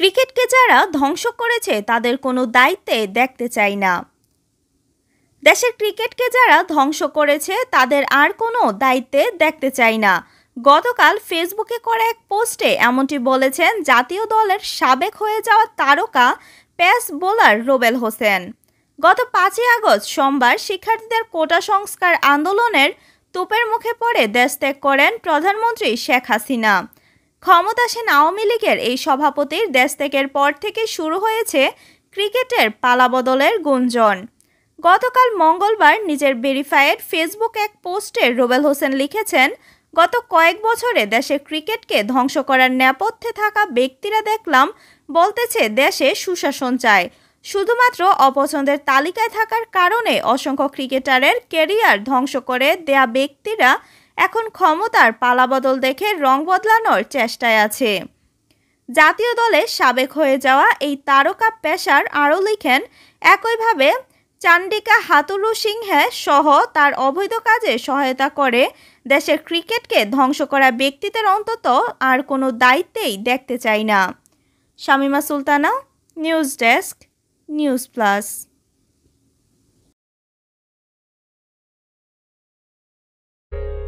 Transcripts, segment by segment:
ক্রিকেটকে যারা ধ্বংস করেছে তাদের কোনো দায়িত্বে দেখতে চাই না। দেশের ক্রিকেটকে যারা ধ্বংস করেছে তাদের আর কোনো দায়িত্বে দেখতে চাই না। গতকাল ফেসবুকে করা এক পোস্টে এমনটি বলেছেন জাতীয় দলের সাবেক হয়ে যাওয়া তারকা পেস বোলার রুবেল হোসেন। গত 5ই আগস্ট সোমবার শিক্ষার্থীদের কোটা সংস্কার আন্দোলনের তোপের মুখে পড়ে দেশ ত্যাগ করেন প্রধানমন্ত্রী শেখ হাসিনা। ক্ষমতাসীন আওয়ামী লীগের এই সভাপতির দেশ ত্যাগের পর থেকে শুরু হয়েছে ক্রিকেটের পালাবদলের গুঞ্জন। গতকাল মঙ্গলবার নিজের ভেরিফাইড ফেসবুক এক পোস্টে রুবেল হোসেন লিখেছেন, গত কয়েক বছরে দেশের ক্রিকেটকে ধ্বংস করার নেপথ্যে থাকা ব্যক্তিরা দেখলাম বলতেছে দেশে সুশাসন চায়। শুধুমাত্র অপছন্দের তালিকায় থাকার কারণে অসংখ্য ক্রিকেটারের ক্যারিয়ার ধ্বংস করে দেয়া ব্যক্তিরা এখন ক্ষমতার পালাবদল দেখে রং বদলানোর চেষ্টায় আছে। জাতীয় দলে সাবেক হয়ে যাওয়া এই তারকা পেসার আরও লিখেন, একইভাবে চান্ডিকা হাথুরুসিংহে সহ তার অবৈধ কাজে সহায়তা করে দেশের ক্রিকেটকে ধ্বংস করা ব্যক্তিদের অন্তত আর কোনো দায়িত্বেই দেখতে চাই না। Shamima Sultana, news desk, news plus.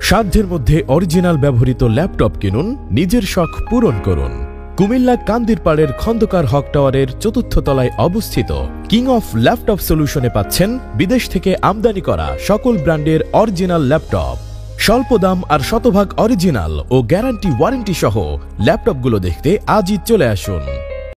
সাধ্যের মধ্যে অরিজিনাল ব্যবহৃত ল্যাপটপ কিনুন, নিজের শখ পূরণ করুন। কুমিল্লা কান্দিরপাড়ের খন্দকার হক টাওয়ারের ৪র্থ তলায় অবস্থিত কিং অফ ল্যাপটপ সলিউশনে পাচ্ছেন বিদেশ থেকে আমদানি করা সকল ব্র্যান্ডের অরিজিনাল ল্যাপটপ। স্বল্প দাম আর শতভাগ অরিজিনাল ও গ্যারান্টি ওয়ারেন্টি সহ ল্যাপটপগুলো দেখতে আজই চলে আসুন।